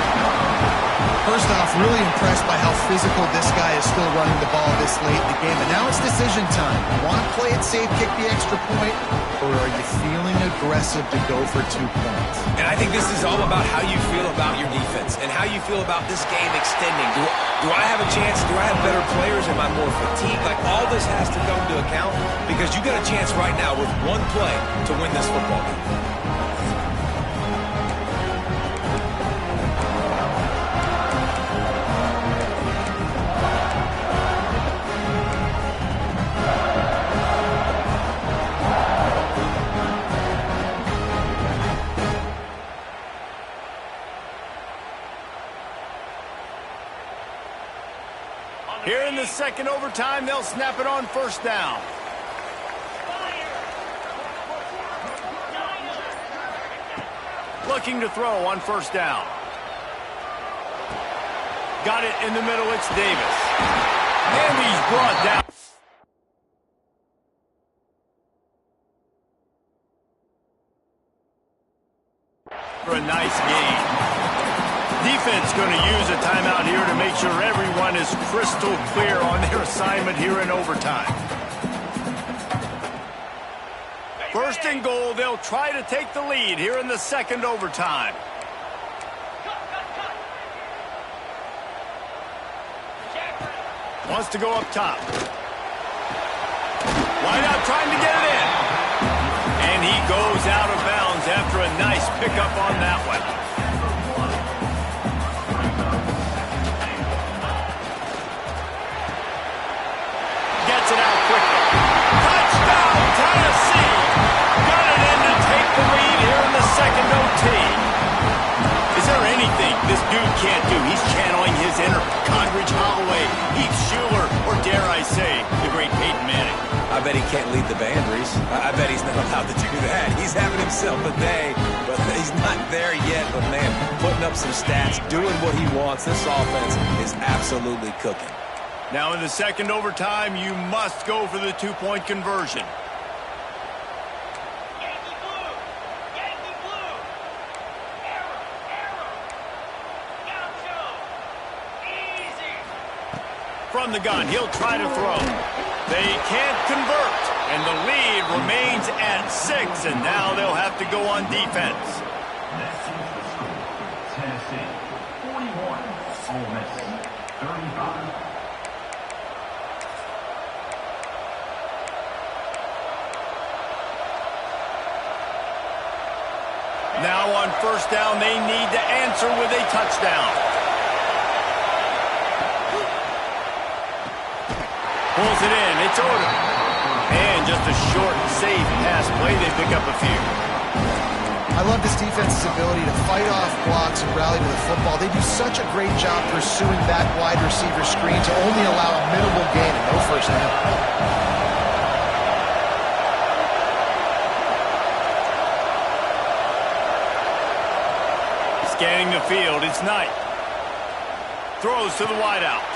[SPEAKER 2] First off, really impressed by how physical this guy is still running the ball this late in the game. And now it's decision time. You want to play it safe, kick the extra point, or are you feeling aggressive to go for 2 points?
[SPEAKER 3] And I think this is all about how you feel about your defense and how you feel about this game extending. Do I have a chance? Do I have better players? Am I more fatigued? Like, all this has to come into account because you got a chance right now with one play to win this football game.
[SPEAKER 1] Here in the second overtime, they'll snap it on first down. Looking to throw on first down. Got it in the middle, it's Davis. And he's brought down. For a nice game. Defense going to use a timeout here to make sure everyone is crystal clear on their assignment here in overtime. First and goal, they'll try to take the lead here in the second overtime. Wants to go up top. Wide out trying to get it in. And he goes out of bounds after a nice pickup on that one. Gets it out quickly. Touchdown, Tennessee! Got it in to take the lead here in the second OT. Is there anything this dude can't do? He's channeling his inner Condridge Holloway, Heath Schuler, or dare I say, the great Peyton Manning.
[SPEAKER 3] I bet he can't lead the band, Reese. I bet he's not allowed to do that. He's having himself a day, but he's not there yet. But, man, putting up some stats, doing what he wants. This offense is absolutely cooking.
[SPEAKER 1] Now in the second overtime, you must go for the two-point conversion. from the gun. He'll try to throw. They can't convert, and the lead remains at 6, and now they'll have to go on defense.
[SPEAKER 5] Tennessee, 41, Ole Miss, 35.
[SPEAKER 1] Now on first down, they need to answer with a touchdown. Pulls it in. It's Odom. And just a short, safe pass play. They pick up a few.
[SPEAKER 2] I love this defense's ability to fight off blocks and rally to the football. They do such a great job pursuing that wide receiver screen to only allow a minimal gain and no first down.
[SPEAKER 1] Scanning the field, it's Knight. Throws to the wideout.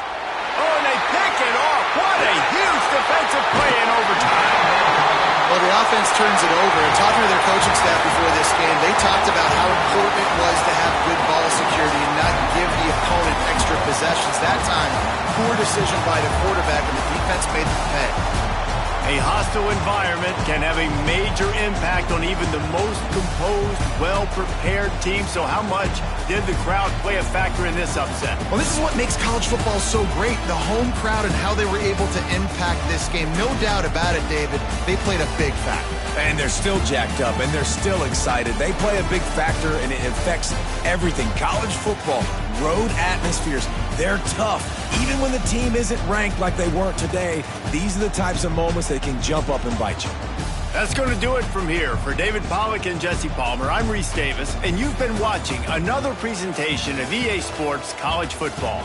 [SPEAKER 1] Oh, and they pick it off. What a huge defensive play in overtime.
[SPEAKER 2] Well, the offense turns it over. And talking to their coaching staff before this game, they talked about how important it was to have good ball security and not give the opponent extra possessions. That time, poor decision by the quarterback, and the defense made them pay.
[SPEAKER 1] A hostile environment can have a major impact on even the most composed, well-prepared team. So how much did the crowd play a factor in this upset?
[SPEAKER 2] Well, this is what makes college football so great, the home crowd and how they were able to impact this game. No doubt about it, David, they played a big factor.
[SPEAKER 3] And they're still jacked up, and they're still excited. They play a big factor, and it affects everything. College football, road atmospheres, they're tough. Even when the team isn't ranked like they weren't today, these are the types of moments that can jump up and bite you.
[SPEAKER 1] That's going to do it from here. For David Pollack and Jesse Palmer, I'm Reese Davis, and you've been watching another presentation of EA Sports College Football.